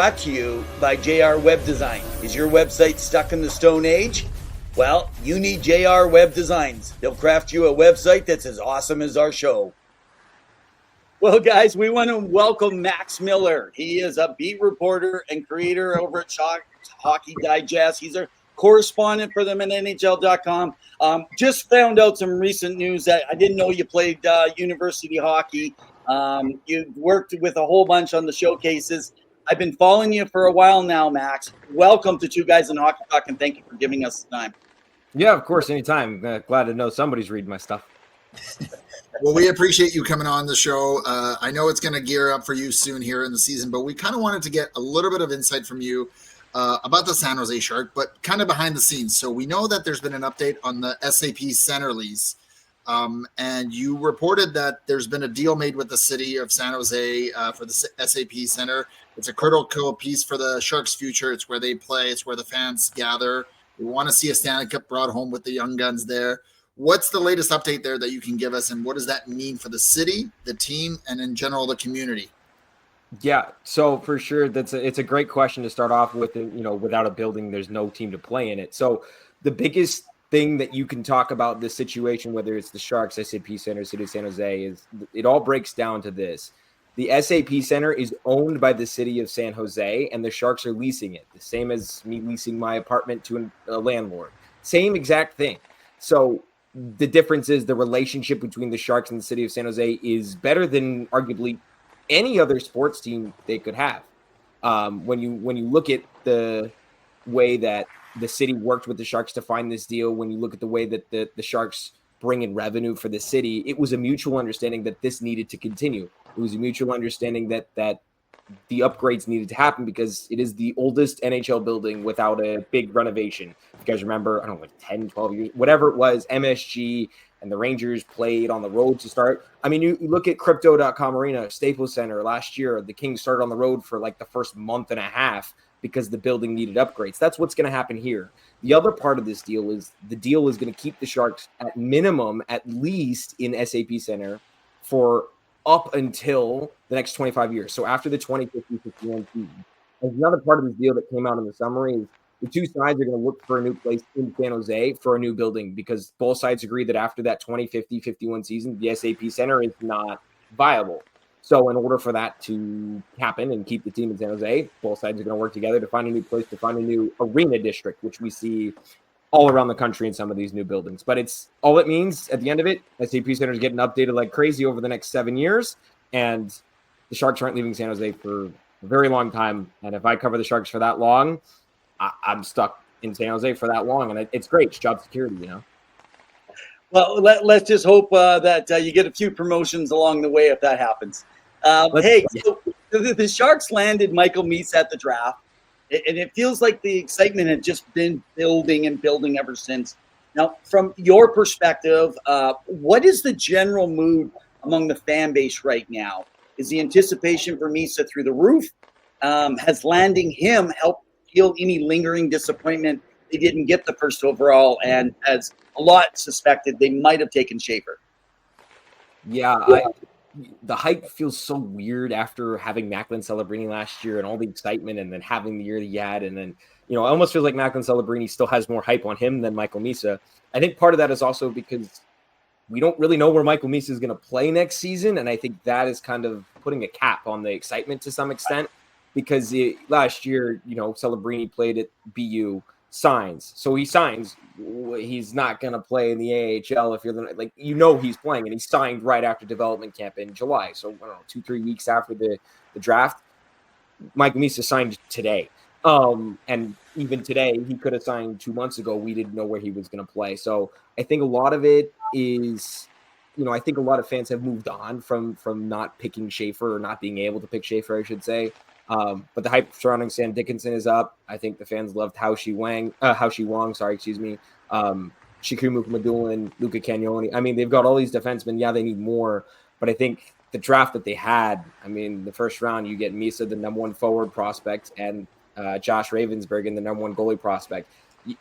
Brought to you by JR Web Design. Is your website stuck in the Stone Age? Well, you need JR Web Designs. They'll craft you a website that's as awesome as our show. Well, guys, we want to welcome Max Miller. He is a beat reporter and creator over at Hockey Digest. He's a correspondent for them at NHL.com. Just found out some recent news that I didn't know you played university hockey. You worked with a whole bunch on the showcases. I've been following you for a while now, Max. Welcome to Two Guys in Hockey Talk, and thank you for giving us the time. Yeah, of course, anytime. Glad to know somebody's reading my stuff. Well, we appreciate you coming on the show. I know it's going to gear up for you soon here in the season, but we kind of wanted to get a little bit of insight from you about the San Jose Shark, but kind of behind the scenes. So we know that there's been an update on the SAP Center lease, and you reported that there's been a deal made with the city of San Jose for the SAP Center. It's a critical piece for the Sharks' future. It's where they play. It's where the fans gather. We want to see a Stanley Cup brought home with the young guns there. What's the latest update there that you can give us, and what does that mean for the city, the team, and in general the community? Yeah, so for sure, it's a great question to start off with. Without a building, there's no team to play in it. So the biggest thing that you can talk about this situation, whether it's the Sharks, SAP Center, City of San Jose, is it all breaks down to this. The SAP Center is owned by the city of San Jose, and the Sharks are leasing it, the same as me leasing my apartment to a landlord. Same exact thing. So the difference is the relationship between the Sharks and the city of San Jose is better than arguably any other sports team they could have. When you look at the way that the city worked with the Sharks to find this deal, when you look at the way that the Sharks bring in revenue for the city, it was a mutual understanding that this needed to continue. It was a mutual understanding that the upgrades needed to happen because it is the oldest NHL building without a big renovation. If you guys remember, I don't know, like 10, 12 years, whatever it was, MSG and the Rangers played on the road to start. I mean, you look at Crypto.com Arena, Staples Center last year, the Kings started on the road for like the first month and a half because the building needed upgrades. That's what's going to happen here. The other part of this deal is going to keep the Sharks at minimum, at least in SAP Center for up until the next 25 years. So after the 2050-51 season. There's another part of this deal that came out in the summary is the two sides are going to look for a new place in San Jose for a new building because both sides agree that after that 2050-51 season, the SAP Center is not viable. So in order for that to happen and keep the team in San Jose, both sides are going to work together to find a new place, to find a new arena district, which we see all around the country in some of these new buildings. But it's all it means at the end of it. SAP Center is getting updated like crazy over the next 7 years. And the Sharks aren't leaving San Jose for a very long time. And if I cover the Sharks for that long, I'm stuck in San Jose for that long. And it's great. It's job security, Well, let's just hope that you get a few promotions along the way if that happens. So the Sharks landed Michael Misa at the draft. And it feels like the excitement had just been building and building ever since. Now, from your perspective, what is the general mood among the fan base right now? Is the anticipation for Misa through the roof? Has landing him helped heal any lingering disappointment they didn't get the first overall? And as a lot suspected, they might have taken Schaefer. Yeah, the hype feels so weird after having Macklin Celebrini last year and all the excitement and then having the year that he had. And then, it almost feels like Macklin Celebrini still has more hype on him than Michael Misa. I think part of that is also because we don't really know where Michael Misa is going to play next season. And I think that is kind of putting a cap on the excitement to some extent because last year, Celebrini played at BU, signs. So he signs. He's not going to play in the AHL if you're he's playing, and he signed right after development camp in July. So I don't know, 2-3 weeks after the draft, Mike Misa signed today. And even today, he could have signed 2 months ago. We didn't know where he was going to play. So I think a lot of it is, I think a lot of fans have moved on from not picking Schaefer or not being able to pick Schaefer, I should say. But the hype surrounding Sam Dickinson is up. I think the fans loved Hao-Shi Wang, Shikumu Madulin, Luca Cagnoni. I mean, they've got all these defensemen. Yeah, they need more. But I think the draft that they had, the first round, you get Misa, the number one forward prospect, and Josh Ravensbergen, the number one goalie prospect.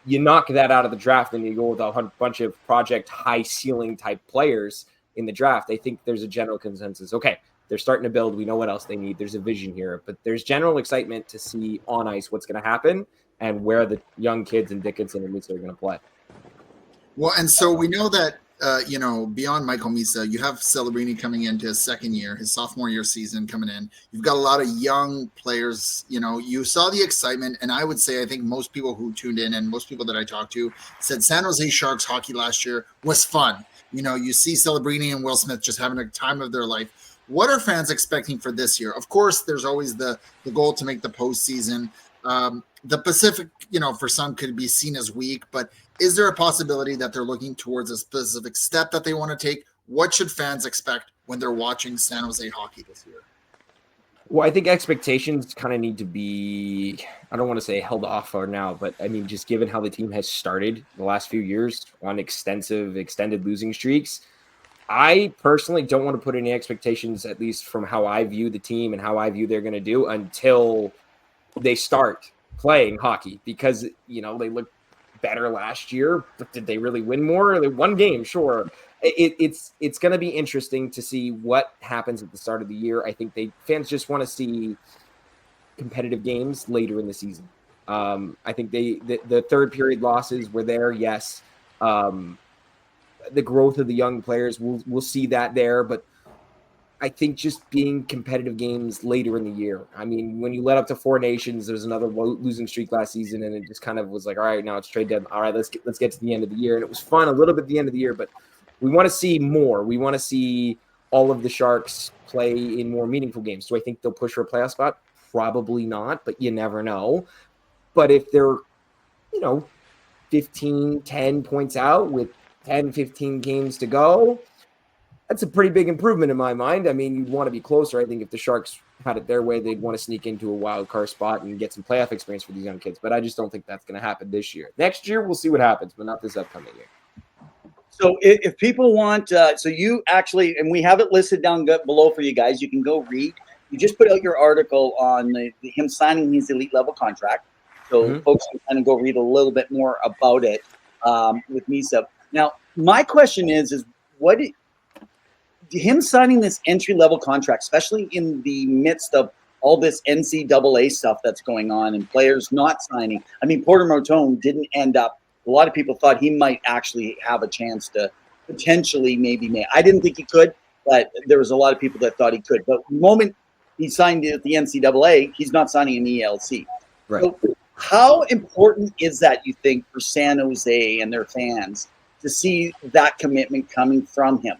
You knock that out of the draft and you go with a bunch of project high ceiling type players in the draft. I think there's a general consensus. Okay, They're starting to build. We know what else they need. There's a vision here, but there's general excitement to see on ice what's going to happen and where the young kids in Dickinson and Misa are going to play. Well, and so we know that, beyond Michael Misa, you have Celebrini coming into his second year, his sophomore year season coming in. You've got a lot of young players. You saw the excitement, and I would say I think most people who tuned in and most people that I talked to said San Jose Sharks hockey last year was fun. You see Celebrini and Will Smith just having a time of their life. What are fans expecting for this year? Of course, there's always the goal to make the postseason. The Pacific, for some could be seen as weak, but is there a possibility that they're looking towards a specific step that they want to take? What should fans expect when they're watching San Jose hockey this year? Well, I think expectations kind of need to be, I don't want to say held off for now, but I mean, just given how the team has started the last few years on extended losing streaks, I personally don't want to put any expectations, at least from how I view the team and how I view they're going to do until they start playing hockey, because, they looked better last year, but did they really win more? They won game, sure. It's going to be interesting to see what happens at the start of the year. I think fans just want to see competitive games later in the season. I think the third period losses were there, yes. The growth of the young players, we'll see that there, but I think just being competitive games later in the year. I mean, when you led up to Four Nations, there was another losing streak last season, and it just kind of was like, all right, now it's trade deadline. All right, let's get to the end of the year. And it was fun a little bit at the end of the year, but we want to see more. We want to see all of the Sharks play in more meaningful games. Do I think they'll push for a playoff spot? Probably not, but you never know. But if they're, 10 points out with 10, 15 games to go, that's a pretty big improvement in my mind. I mean, you'd want to be closer. I think if the Sharks had it their way, they'd want to sneak into a wild card spot and get some playoff experience for these young kids. But I just don't think that's going to happen this year. Next year, we'll see what happens, but not this upcoming year. So if people want, so you actually, and we have it listed down below for you guys, you can go read. You just put out your article on him signing his elite level contract. So folks can kind of go read a little bit more about it with Misa. Now, my question is him signing this entry-level contract, especially in the midst of all this NCAA stuff that's going on and players not signing. I mean, Porter Martone didn't end up. A lot of people thought he might actually have a chance to potentially maybe make. I didn't think he could, but there was a lot of people that thought he could. But the moment he signed at the NCAA, he's not signing an ELC. Right. So how important is that, you think, for San Jose and their fans to see that commitment coming from him?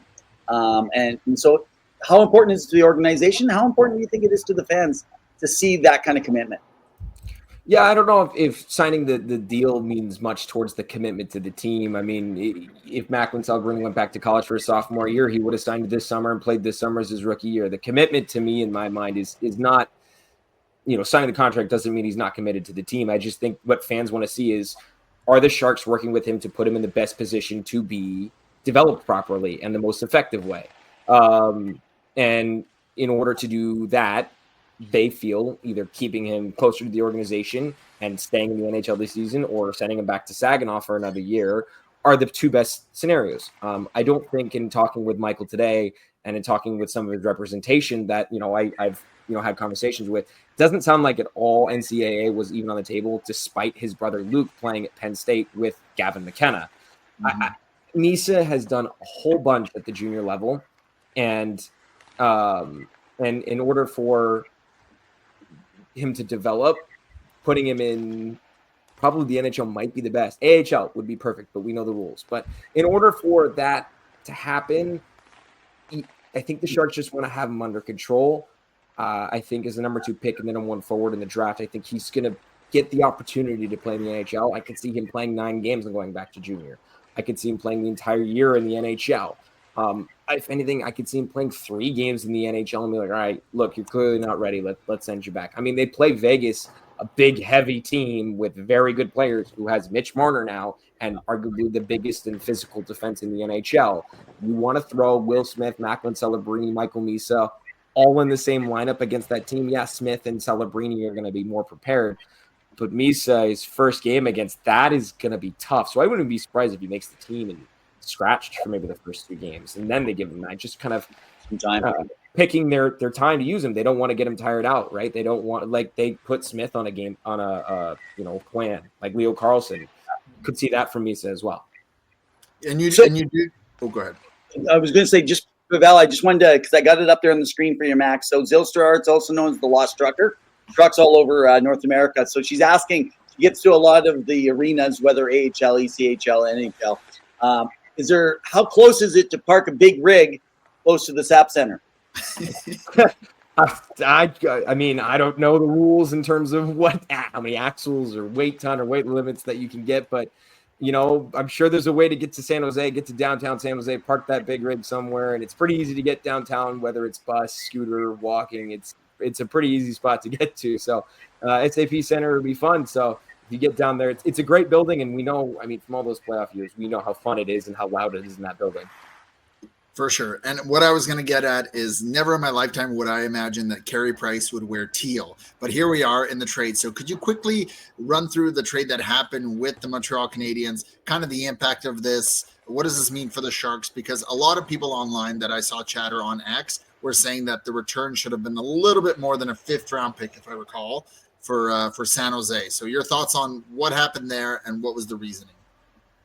And so how important is it to the organization? How important do you think it is to the fans to see that kind of commitment? Yeah, I don't know if signing the deal means much towards the commitment to the team. I mean, if Macklin Celebrini went back to college for his sophomore year, he would have signed this summer and played this summer as his rookie year. The commitment to me, in my mind, is not, signing the contract doesn't mean he's not committed to the team. I just think what fans want to see is, are the Sharks working with him to put him in the best position to be developed properly and the most effective way? And in order to do that, they feel either keeping him closer to the organization and staying in the NHL this season or sending him back to Saginaw for another year are the two best scenarios. I don't think, in talking with Michael today and in talking with some of his representation that, I've had conversations with, it doesn't sound like at all NCAA was even on the table, despite his brother Luke playing at Penn State with Gavin McKenna. Misa has done a whole bunch at the junior level, and in order for him to develop, putting him in probably the NHL might be the best. AHL would be perfect, but we know the rules. But in order for that to happen, I think the Sharks just want to have him under control. I think as the number 2 pick and then a 1 forward in the draft, I think he's going to get the opportunity to play in the NHL. I could see him playing 9 games and going back to junior. I could see him playing the entire year in the NHL. If anything, I could see him playing 3 games in the NHL and be like, all right, look, you're clearly not ready. Let's send you back. I mean, they play Vegas, a big, heavy team with very good players who has Mitch Marner now and arguably the biggest and physical defense in the NHL. You want to throw Will Smith, Macklin Celebrini, Michael Misa all in the same lineup against that team. Yeah, Smith and Celebrini are going to be more prepared. But Misa's first game against that is going to be tough. So I wouldn't be surprised if he makes the team and scratched for maybe the first 2 games, and then they give him that. Just kind of some time. picking their time to use him. They don't want to get him tired out, right? They don't want, like, they put Smith on a game on a plan, like Leo Carlson. Could see that from Misa as well. And you do. Oh, go ahead. I was going to say, just Pavel, I just wanted to, because I got it up there on the screen for you, Max. So Zilstra Arts, also known as the Lost Trucker, trucks all over North America. So she's asking, she gets to a lot of the arenas, whether AHL, ECHL, NHL. How close is it to park a big rig close to the SAP Center? I mean, I don't know the rules in terms of how many axles or weight ton or weight limits that you can get, but I'm sure there's a way to get to San Jose, get to downtown San Jose, park that big rig somewhere, and it's pretty easy to get downtown, whether it's bus, scooter, walking. It's a pretty easy spot to get to. So SAP Center would be fun. So if you get down there, it's a great building, and we know, I mean, from all those playoff years, we know how fun it is and how loud it is in that building. For sure. And what I was going to get at is never in my lifetime would I imagine that Carey Price would wear teal. But here we are in the trade. So could you quickly run through the trade that happened with the Montreal Canadiens, kind of the impact of this? What does this mean for the Sharks? Because a lot of people online that I saw chatter on X were saying that the return should have been a little bit more than a 5th round pick, if I recall, for San Jose. So your thoughts on what happened there and what was the reasoning?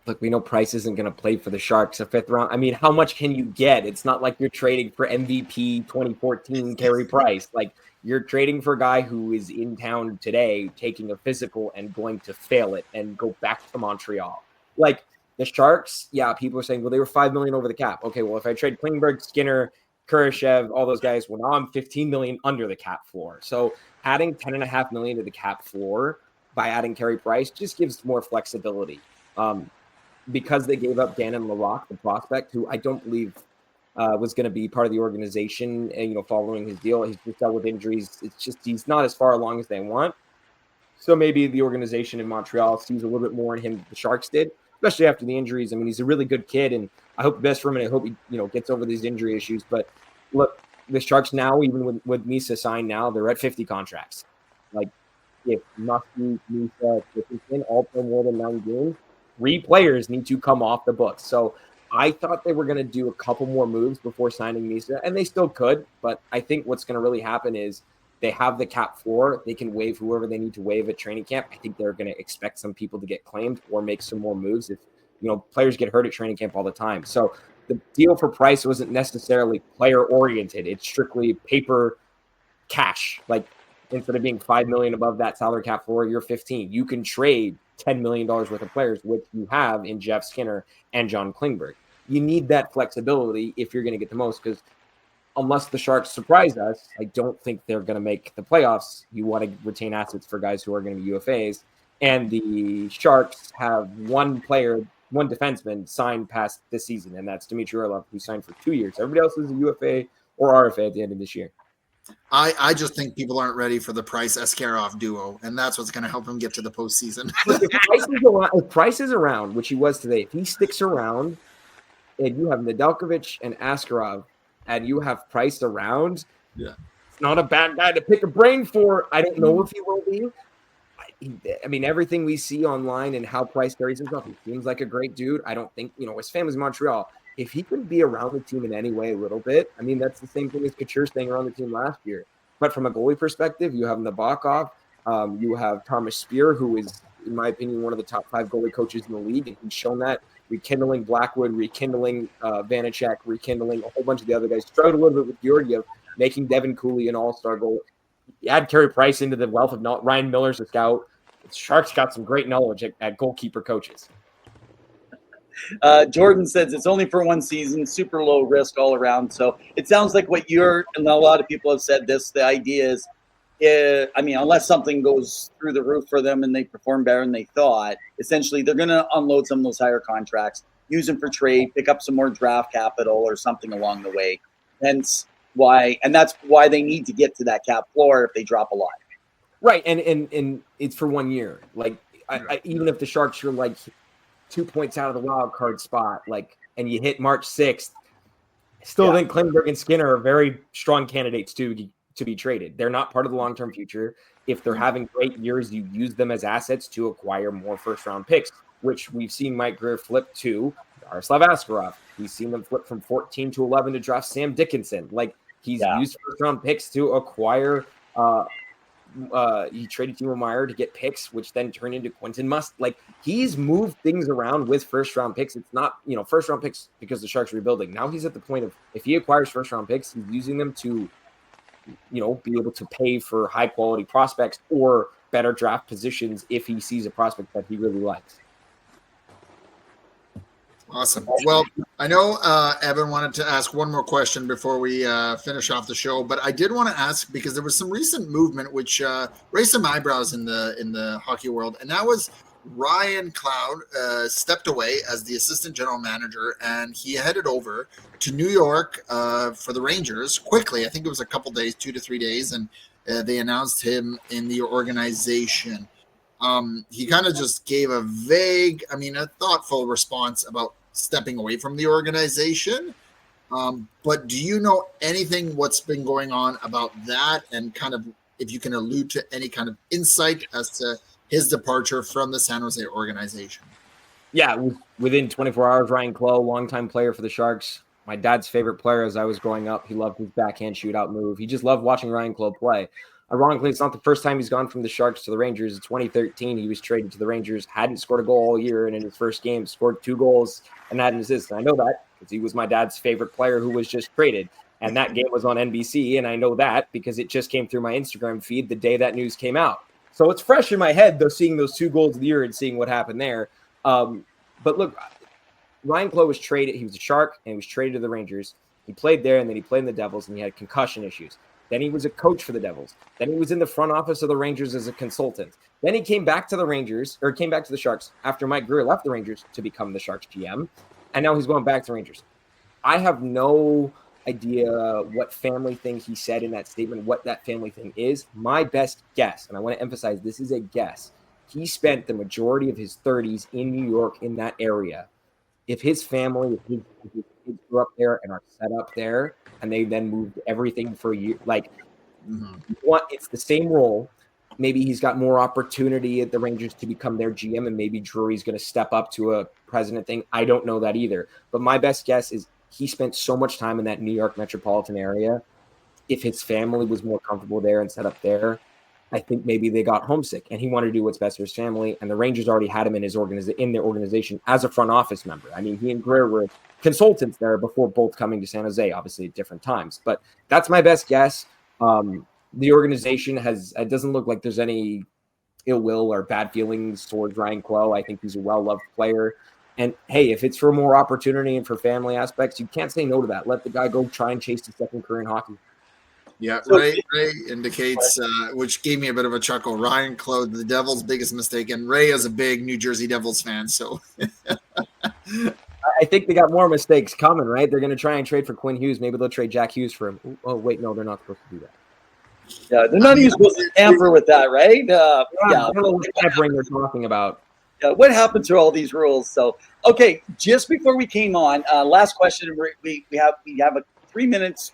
Look, we know Price isn't going to play for the Sharks a 5th round. I mean, how much can you get? It's not like you're trading for MVP 2014 Carey Price. Like, you're trading for a guy who is in town today, taking a physical and going to fail it and go back to Montreal. Like, the Sharks, yeah, people are saying, well, they were $5 million over the cap. Okay, well, if I trade Klingberg, Skinner, Kurashev, all those guys, well, now I'm $15 million under the cap floor. So adding $10.5 million to the cap floor by adding Carey Price just gives more flexibility. Because they gave up Gannon Larocque, the prospect, who I don't believe was going to be part of the organization, and, following his deal. He's just dealt with injuries. It's just he's not as far along as they want. So maybe the organization in Montreal sees a little bit more in him than the Sharks did, especially after the injuries. I mean, he's a really good kid, and I hope the best for him, and I hope he gets over these injury issues. But look, the Sharks now, even with Misa signed now, they're at 50 contracts. Like, if Muskie, Misa, Dickinson all play more than 9 games, 3 players need to come off the books. So I thought they were going to do a couple more moves before signing Misa, and they still could. But I think what's going to really happen is they have the cap floor. They can waive whoever they need to waive at training camp. I think they're going to expect some people to get claimed or make some more moves if, players get hurt at training camp all the time. So the deal for Price wasn't necessarily player oriented. It's strictly paper cash. Like, instead of being $5 million above that salary cap floor, you're 15. You can trade $10 million worth of players, which you have in Jeff Skinner and John Klingberg. You need that flexibility if you're going to get the most, because unless the Sharks surprise us, I don't think they're going to make the playoffs. You want to retain assets for guys who are going to be UFAs. And the Sharks have one defenseman signed past this season, and that's Dmitry Orlov, who signed for 2 years. Everybody else is a UFA or RFA at the end of this year. I just think people aren't ready for the Price-Askarov duo, and that's what's going to help him get to the postseason. If Price is around, which he was today, if he sticks around, and you have Nedeljkovic and Askarov, and you have Price around, it's not a bad guy to pick a brain for. I don't know if he will be. I mean, everything we see online and how Price carries himself, he seems like a great dude. I don't think, his family's in Montreal. If he could be around the team in any way a little bit, I mean, that's the same thing as Couture staying around the team last year. But from a goalie perspective, you have Nabokov, you have Thomas Spear, who is, in my opinion, one of the top 5 goalie coaches in the league, and he's shown that, rekindling Blackwood, rekindling Vanacek, rekindling a whole bunch of the other guys. Struggled a little bit with Georgiev, making Devin Cooley an all-star goalie. You add Carey Price into the wealth of Ryan Miller's a scout. The Sharks got some great knowledge at goalkeeper coaches. Jordan says it's only for 1 season, super low risk all around. So it sounds like what you're, and a lot of people have said this, the idea is, unless something goes through the roof for them and they perform better than they thought, essentially they're going to unload some of those higher contracts, use them for trade, pick up some more draft capital or something along the way. And that's why they need to get to that cap floor if they drop a lot. Right. And it's for 1 year. Like, even if the Sharks are like 2 points out of the wild card spot, and you hit March 6th, I still think Klingberg and Skinner are very strong candidates to be traded. They're not part of the long-term future. If they're having great years, you use them as assets to acquire more first-round picks, which we've seen Mike Grier flip to Yaroslav Askarov. We've seen them flip from 14 to 11 to draft Sam Dickinson. Like, He's used first-round picks to acquire. He traded Timo Meyer to get picks, which then turned into Quentin Must. Like, he's moved things around with first-round picks. It's not, first-round picks because the Sharks are rebuilding. Now he's at the point of, if he acquires first-round picks, he's using them to, be able to pay for high-quality prospects or better draft positions if he sees a prospect that he really likes. Awesome. Well, I know Evan wanted to ask one more question before we finish off the show, but I did want to ask, because there was some recent movement which raised some eyebrows in the hockey world, and that was Ryan Cloud stepped away as the assistant general manager, and he headed over to New York for the Rangers quickly. I think it was a couple days, 2 to 3 days, and they announced him in the organization. He kind of just gave a thoughtful response about stepping away from the organization. But do you know anything what's been going on about that, and kind of if you can allude to any kind of insight as to his departure from the San Jose organization? Yeah, within 24 hours, Ryan Clough, longtime player for the Sharks, my dad's favorite player as I was growing up. He loved his backhand shootout move. He just loved watching Ryan Clough play. Ironically, it's not the first time he's gone from the Sharks to the Rangers. In 2013, he was traded to the Rangers, hadn't scored a goal all year, and in his first game scored 2 goals and had an assist. And I know that because he was my dad's favorite player who was just traded. And that game was on NBC, and I know that because it just came through my Instagram feed the day that news came out. So it's fresh in my head, though, seeing those 2 goals of the year and seeing what happened there. But look, Ryan Clough was traded. He was a Shark, and he was traded to the Rangers. He played there, and then he played in the Devils, and he had concussion issues. Then he was a coach for the Devils. Then he was in the front office of the Rangers as a consultant. Then he came back to the Sharks after Mike Grier left the Rangers to become the Sharks GM. And now he's going back to the Rangers. I have no idea what family thing he said in that statement, what that family thing is. My best guess, and I want to emphasize this is a guess, he spent the majority of his 30s in New York in that area. If his family, if his kids grew up there and are set up there, and they then moved everything for a year, it's the same role. Maybe he's got more opportunity at the Rangers to become their GM, and maybe Drury's going to step up to a president thing. I don't know that either. But my best guess is he spent so much time in that New York metropolitan area. If his family was more comfortable there and set up there, I think maybe they got homesick, and he wanted to do what's best for his family. And the Rangers already had him in their organization as a front office member. I mean, he and Grier were consultants there before both coming to San Jose, obviously at different times. But that's my best guess. The organization it doesn't look like there's any ill will or bad feelings towards Ryan Clough. I think he's a well-loved player. And hey, if it's for more opportunity and for family aspects, you can't say no to that. Let the guy go try and chase his second career in hockey. Yeah, Ray indicates, which gave me a bit of a chuckle, Ryan Clough, the Devils' biggest mistake. And Ray is a big New Jersey Devils fan, so. I think they got more mistakes coming, right? They're going to try and trade for Quinn Hughes. Maybe they'll trade Jack Hughes for him. Oh, wait, no, they're not supposed to do that. Yeah, they're not even supposed to tamper with that, right? I don't know what tampering they're talking about. What happened to all these rules? So, okay, just before we came on, last question. We have 3 minutes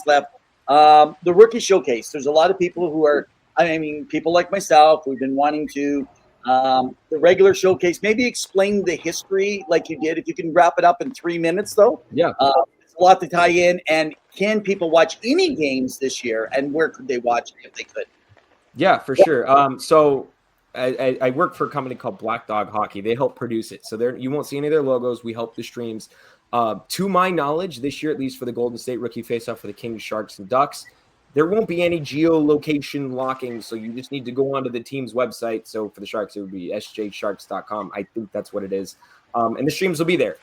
left. The rookie showcase. There's a lot of people who are, people like myself who've been wanting to the regular showcase. Maybe explain the history like you did. If you can wrap it up in 3 minutes, though. Yeah. It's a lot to tie in. And can people watch any games this year? And where could they watch it if they could? Yeah, for sure. So I work for a company called Black Dog Hockey. They help produce it. So you won't see any of their logos. We help the streams. To my knowledge, this year, at least for the Golden State Rookie Faceoff for the Kings, Sharks, and Ducks, there won't be any geolocation locking. So you just need to go onto the team's website. So for the Sharks, it would be sjsharks.com. I think that's what it is. And the streams will be there.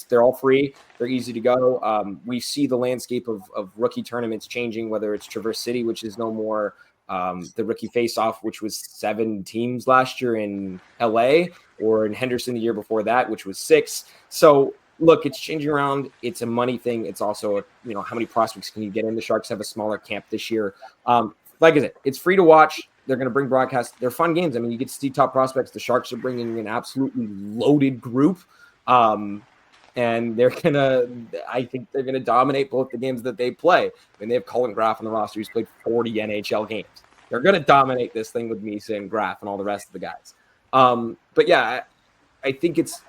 They're all free. They're easy to go. We see the landscape of rookie tournaments changing, whether it's Traverse City, which is no more the Rookie Faceoff, which was 7 teams last year in LA, or in Henderson the year before that, which was 6. So look, it's changing around. It's a money thing. It's also, how many prospects can you get in? The Sharks have a smaller camp this year. Like I said, it's free to watch. They're going to bring broadcasts. They're fun games. You get to see top prospects. The Sharks are bringing an absolutely loaded group. And I think they're going to dominate both the games that they play. They have Colin Graff on the roster who's played 40 NHL games. They're going to dominate this thing with Misa and Graff and all the rest of the guys. But yeah, I think it's,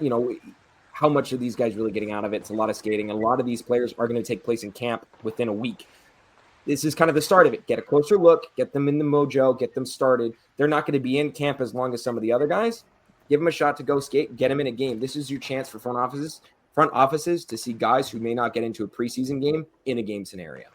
how much are these guys really getting out of it? It's a lot of skating. A lot of these players are going to take place in camp within a week. this is kind of the start of it. Get a closer look, get them in the mojo, get them started. They're not going to be in camp as long as some of the other guys. Give them a shot to go skate, get them in a game. This is your chance for front offices to see guys who may not get into a preseason game in a game scenario.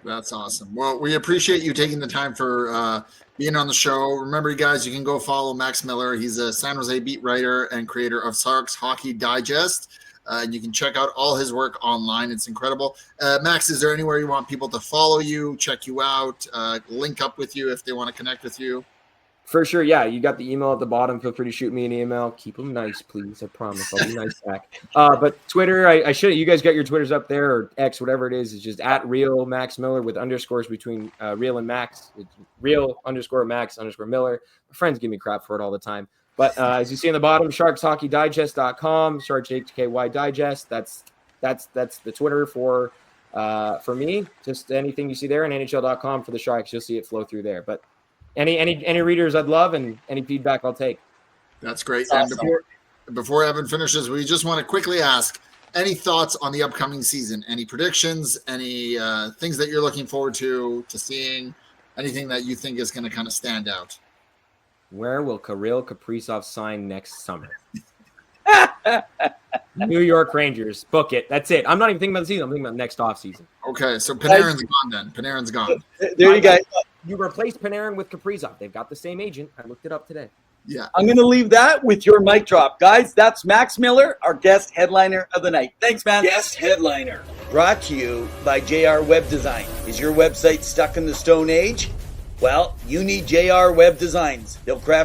That's awesome. Well, we appreciate you taking the time for being on the show. Remember, you guys, you can go follow Max Miller. He's a San Jose beat writer and creator of Sharks Hockey Digest. And you can check out all his work online. It's incredible. Max, is there anywhere you want people to follow you, check you out, link up with you if they want to connect with you? For sure, yeah. You got the email at the bottom. Feel free to shoot me an email. Keep them nice, please. I promise. I'll be nice back. But Twitter, I should. You guys got your Twitters up there, or X, whatever it is. It's just at real Max Miller with underscores between real and Max. It's real _Max _Miller. My friends give me crap for it all the time. But as you see on the bottom, sharkshockeydigest.com, Sharks HKY Digest. That's the Twitter for me. Just anything you see there, and NHL.com for the Sharks. You'll see it flow through there. But any readers I'd love, and any feedback I'll take. That's great. Awesome. And before Evan finishes, we just want to quickly ask, any thoughts on the upcoming season? Any predictions? Any things that you're looking forward to seeing? Anything that you think is going to kind of stand out? Where will Kirill Kaprizov sign next summer? New York Rangers. Book it. That's it. I'm not even thinking about the season. I'm thinking about next offseason. Okay, so Panarin's gone then. Panarin's gone. There you go. You replace Panarin with Kaprizov. They've got the same agent. I looked it up today. Yeah. I'm going to leave that with your mic drop. Guys, that's Max Miller, our guest headliner of the night. Thanks, man. Guest headliner. Brought to you by JR Web Design. Is your website stuck in the Stone Age? Well, you need JR Web Designs. They'll craft